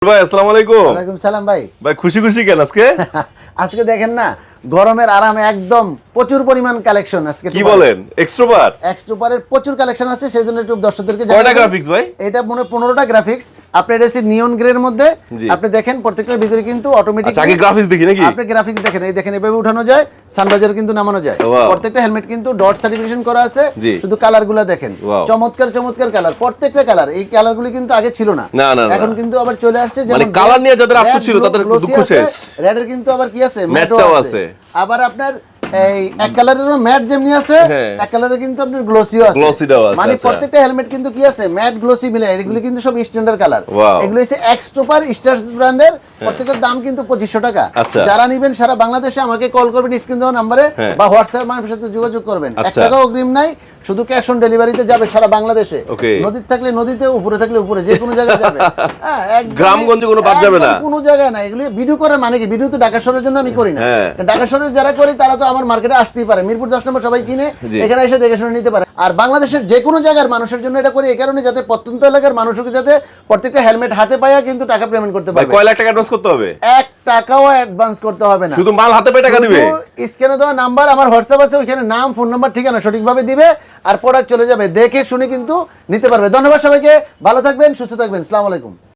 ভাই আসসালামু আলাইকুম। ওয়ালাইকুম সালাম ভাই। ভাই খুশি খুশি কেন আজকে? আজকে দেখেন না গরমের আরামে একদম প্রচুর পরিমাণ কালেকশন আজকে। কি বলেন? এক্সট্রোভার এক্সট্রোপারের প্রচুর কালেকশন আছে, সেজন্য একটু দর্শকদেরকে কয়টা জানাই। গ্রাফিক্স ভাই? এটা মনে 15টা গ্রাফিক্স। আপনি এটা হচ্ছে নিয়ন গ্রে এর মধ্যে। আপনি দেখেন প্রত্যেকটার ভিতরে কিন্তু অটোমেটিক। আচ্ছা আগে গ্রাফিক্স দেখি নাকি? আপনি গ্রাফিক্স দেখেন, এই দেখেন এভাবে উঠানো যায়, সানবাজার কিন্তু নামানো যায়। প্রত্যেকটা হেলমেট কিন্তু ডট সার্টিফিকেশন করা আছে। শুধু কালারগুলো দেখেন, চমৎকার চমৎকার কালার, প্রত্যেকটা কালার। এই কালারগুলো কিন্তু আগে ছিল না, এখন কিন্তু আবার চলে আসছে। মানে কালার নিয়ে যাদের আফসোস ছিল তাদের দুঃখ শেষ। রেডের কিন্তু আবার কি আছে, ম্যাটও আছে। আবার আপনার এই এক কালারেরও ম্যাট যেমনি আছে, এক কালারে কিন্তু আপনার গ্লোসিও আছে। মানে প্রত্যেকটা হেলমেট কিন্তু কি আছে, ম্যাট গ্লোসি মিলে। এগুলো কিন্তু সব স্ট্যান্ডার্ড কালার। এগুলো হচ্ছে এক্সট্রোপার স্টার্স ব্র্যান্ডের। প্রত্যেকটার দাম কিন্তু 2500 টাকা। যারা নেবেন সারা বাংলাদেশে আমাকে কল করবেন স্ক্রিন দেওয়া নম্বরে, বা হোয়াটসঅ্যাপ আমার সাথে যোগাযোগ করবেন। 1 টাকাও অগ্রিম নাই, শুধু ক্যাশ অন ডেলিভারিতে যাবে সারা বাংলাদেশে। নদীতে থাকলে নদীতে, উপরে থাকলে উপরে, যে কোনো জায়গায় যাবে। হ্যাঁ, গ্রামগঞ্জে কোনো বাদ যাবে না, কোনো জায়গায় না। এগুলো ভিডিও করে মানে কি, ভিডিও তো ঢাকা শহরের জন্য আমি করি না। ঢাকা শহরে যারা করি তারা তো আমার মার্কেটে আসতেই পারে। মিরপুর 10 নম্বর সবাই চিনে, এখানে এসে দেখে শুনে নিতে পারে। আর বাংলাদেশের যে কোনো জায়গার মানুষের জন্য এটা করি এই কারণে, যাতে প্রত্যন্ত এলাকার মানুষকে যাতে প্রত্যেকটা হেলমেট হাতে পায়া কিন্তু টাকা পেমেন্ট করতে পারে। কয় লাখ টাকা অ্যাডভান্স করতে হবে? 1 টাকাও অ্যাডভান্স করতে হবে না, শুধু মাল হাতে পেয়ে টাকা দিবে। স্ক্যানে দেওয়া নাম্বার, আমার হোয়াটসঅ্যাপ আছে, ওইখানে নাম, ফোন নাম্বার, ঠিকানা সঠিকভাবে দিবে, আর প্রোডাক্ট চলে যাবে। দেখে শুনে কিন্তু নিতে পারবে। ধন্যবাদ সবাইকে, ভালো থাকবেন, সুস্থ থাকবেন। আসসালামু আলাইকুম।